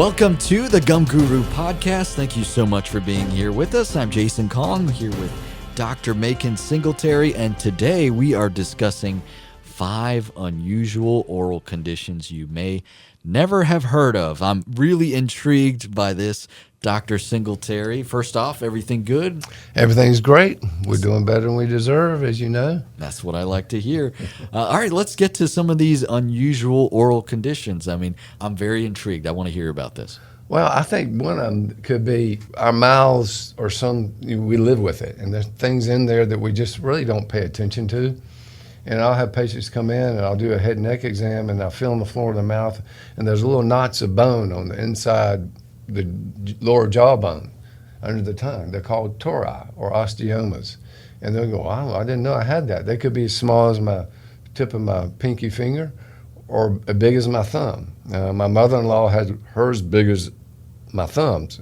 Welcome to the Gum Guru Podcast. Thank you so much for being here with us. I'm Jason Kong, here with Dr. Macon Singletary, and today we are discussing 5 unusual oral conditions you may never have heard of. I'm really intrigued by this, Dr. Singletary. First off, everything good? Everything's great. We're doing better than we deserve, as you know. That's what I like to hear. All right, let's get to some of these unusual oral conditions. I mean, I'm very intrigued. I want to hear about this. Well, I think one of them could be our mouths or we live with it. And there's things in there that we just really don't pay attention to. And I'll have patients come in and I'll do a head and neck exam and I'll feel on the floor of the mouth and there's little knots of bone on the inside, the lower jawbone under the tongue. They're called tori or osteomas. And they'll go, oh, I didn't know I had that. They could be as small as my tip of my pinky finger or as big as my thumb. My mother-in-law had hers big as my thumbs.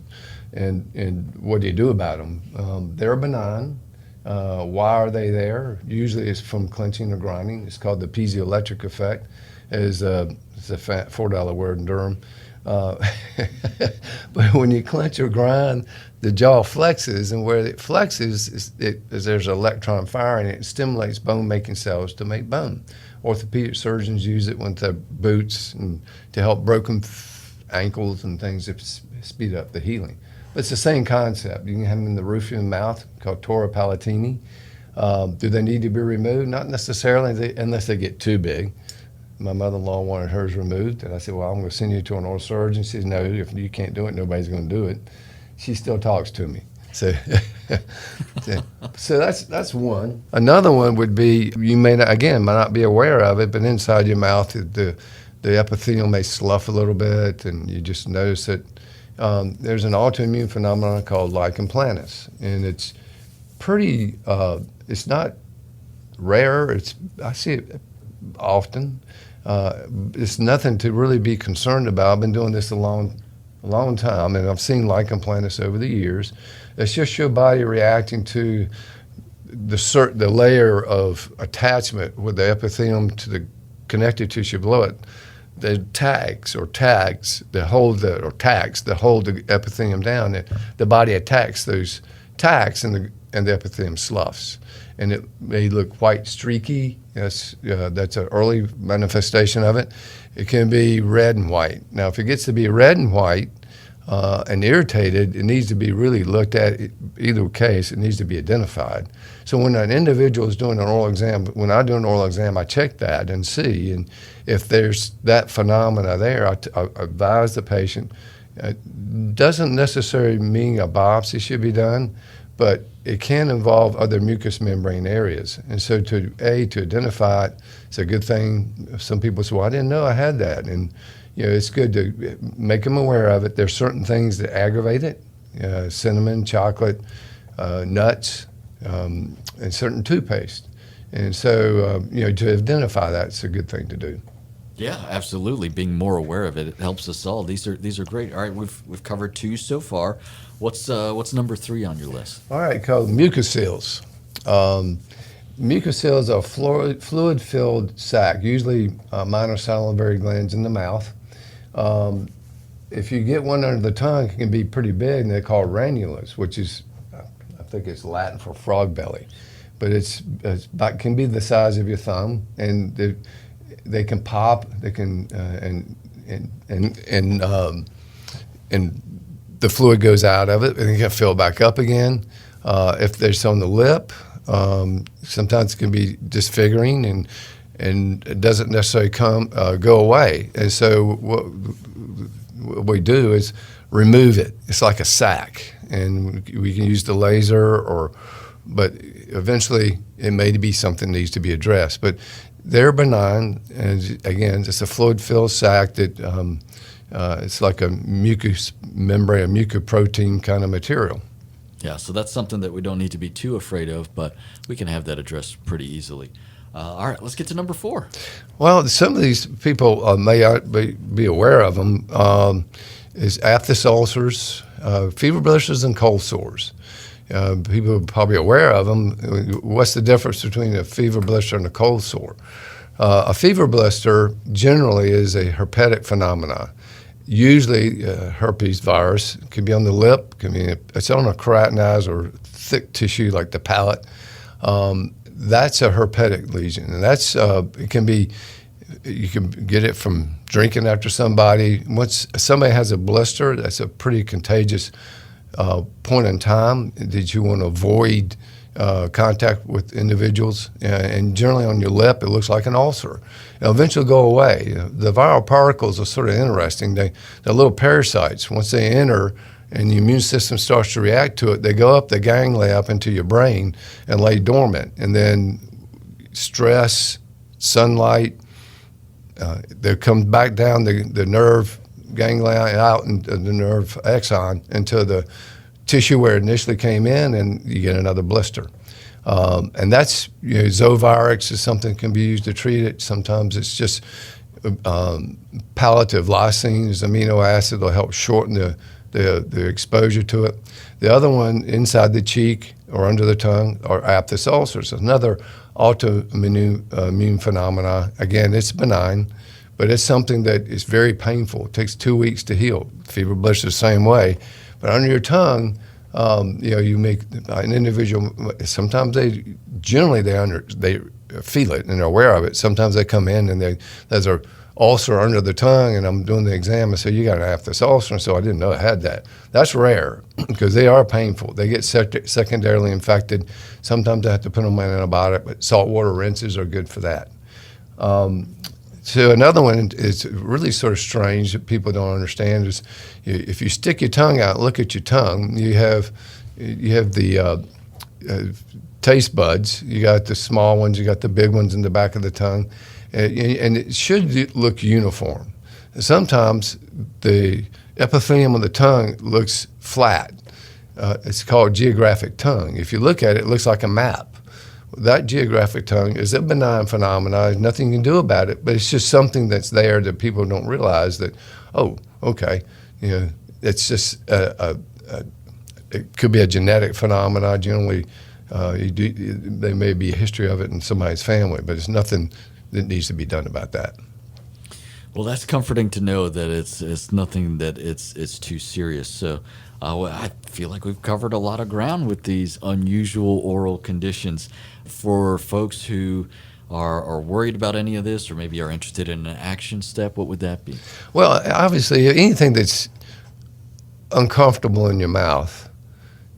And what do you do about them? They're benign. Why are they there? Usually it's from clenching or grinding. It's called the piezoelectric effect. It's a $4 word in Durham. But when you clench or grind, the jaw flexes, and where it flexes is there's an electron firing. It stimulates bone-making cells to make bone. Orthopedic surgeons use it with their boots and to help broken ankles and things to speed up the healing. But it's the same concept. You can have them in the roof of your mouth, called tori palatini. Do they need to be removed? Not necessarily, unless they get too big. My mother-in-law wanted hers removed, and I said, well, I'm going to send you to an oral surgeon. She says, no, if you can't do it, nobody's going to do it. She still talks to me. So that's one. Another one would be, you might not be aware of it, but inside your mouth, the epithelium may slough a little bit, and you just notice that there's an autoimmune phenomenon called Lichen Planus, and it's pretty, it's not rare, I see it often. It's nothing to really be concerned about. I've been doing this a long time, and I've seen Lichen Planus over the years. It's just your body reacting to the layer of attachment with the epithelium to the connective tissue below it. The tags that hold the epithelium down. The body attacks those tags, and the epithelium sloughs, and it may look white streaky. That's an early manifestation of it. It can be red and white. Now, if it gets to be red and white and irritated, it needs to be really looked at. Either case, it needs to be identified. So when an individual is doing an oral exam, when I do an oral exam, I check that and see. And if there's that phenomena there, I advise the patient. It doesn't necessarily mean a biopsy should be done, but it can involve other mucous membrane areas. And so to identify it, it's a good thing. Some people say, well, I didn't know I had that. And it's good to make them aware of it. There's certain things that aggravate it, cinnamon, chocolate, nuts, and certain toothpaste. And so, to identify that, it's a good thing to do. Yeah, absolutely. Being more aware of it helps us all. These are great. All right, we've covered 2 so far. What's number 3 on your list? All right, called mucoceles. Mucoceles are fluid-filled sac, usually minor salivary glands in the mouth. If you get one under the tongue, it can be pretty big, and they're called ranulas, which is, I think it's Latin for frog belly. But it can be the size of your thumb, and they can pop. They can and the fluid goes out of it, and it can fill back up again. If there's on the lip, sometimes it can be disfiguring, and it doesn't necessarily go away. And so what we do is remove it. It's like a sac, and we can use the laser, but eventually it may be something that needs to be addressed. But they're benign, and again, it's a fluid-filled sac that it's like a mucous membrane, a mucoprotein kind of material. Yeah, so that's something that we don't need to be too afraid of, but we can have that addressed pretty easily. All right, let's get to number 4. Well, some of these people may not be aware of them. Is aphthous ulcers, fever blisters, and cold sores. People are probably aware of them. What's the difference between a fever blister and a cold sore? A fever blister generally is a herpetic phenomenon. usually herpes virus. It can be on the lip, it's on a keratinized or thick tissue like the palate. That's a herpetic lesion, and that's it can be. You can get it from drinking after somebody. Once somebody has a blister, that's a pretty contagious point in time that you want to avoid contact with individuals. And generally on your lip, it looks like an ulcer. It'll eventually go away. The viral particles are sort of interesting. They're little parasites. Once they enter and the immune system starts to react to it, they go up the ganglia up into your brain and lay dormant. And then stress, sunlight, they come back down the nerve ganglia out into the nerve axon into the tissue where it initially came in, and you get another blister. And that's, Zovirix is something that can be used to treat it. Sometimes it's just palliative lysine is amino acid will help shorten the exposure to it. The other one inside the cheek or under the tongue are aphthous ulcers, another autoimmune phenomena. Again, it's benign, but it's something that is very painful. It takes 2 weeks to heal. Fever blisters the same way. But under your tongue, you make an individual. Sometimes they feel it and they're aware of it. Sometimes they come in and there's an ulcer under the tongue, and I'm doing the exam and say, you got an aphthous ulcer, and so I didn't know I had that. That's rare because they are painful. They get secondarily infected. Sometimes I have to put them on an antibiotic, but saltwater rinses are good for that. So another one is really sort of strange that people don't understand is if you stick your tongue out, look at your tongue, you have the taste buds. You got the small ones, you got the big ones in the back of the tongue, and it should look uniform. Sometimes the epithelium of the tongue looks flat. It's called geographic tongue. If you look at it, it looks like a map. That geographic tongue is a benign phenomenon. There's nothing you can do about it, but it's just something that's there that people don't realize that, oh, okay, it's just it could be a genetic phenomenon. Generally, there may be a history of it in somebody's family, but it's nothing that needs to be done about that. Well, that's comforting to know that it's nothing that it's too serious. So I feel like we've covered a lot of ground with these unusual oral conditions. For folks who are worried about any of this or maybe are interested in an action step, what would that be? Well, obviously, anything that's uncomfortable in your mouth,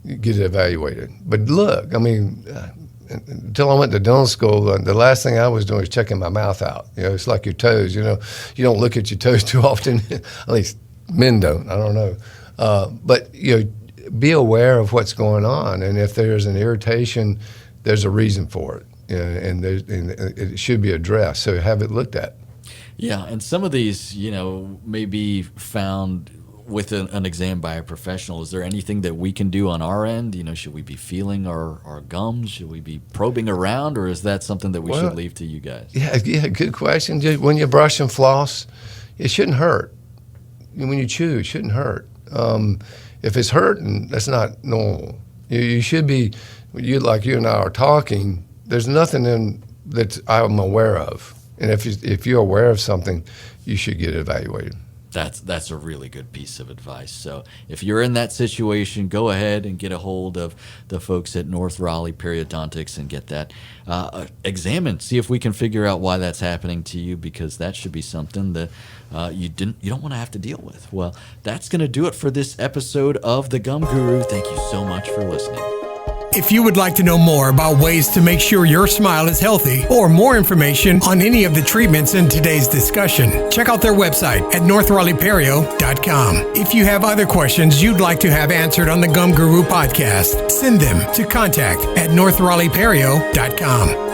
you get it evaluated. But look, until I went to dental school, the last thing I was doing was checking my mouth out. It's like your toes. You don't look at your toes too often. At least men don't. I don't know. But be aware of what's going on, and if there's an irritation, there's a reason for it, and it should be addressed. So have it looked at. Yeah, and some of these, may be found with an exam by a professional. Is there anything that we can do on our end? Should we be feeling our gums? Should we be probing around, or is that something that we should leave to you guys? Yeah, good question. When you brush and floss, it shouldn't hurt. When you chew, it shouldn't hurt. If it's hurting, that's not normal. You should be, like you and I are talking, there's nothing that I'm aware of. And if you're aware of something, you should get it evaluated. That's a really good piece of advice. So if you're in that situation, go ahead and get a hold of the folks at North Raleigh Periodontics and get that examined. See if we can figure out why that's happening to you, because that should be something that you don't want to have to deal with. Well, that's going to do it for this episode of The Gum Guru. Thank you so much for listening. If you would like to know more about ways to make sure your smile is healthy, or more information on any of the treatments in today's discussion, check out their website at northraleighperio.com. If you have other questions you'd like to have answered on the Gum Guru podcast, send them to contact@northraleighperio.com.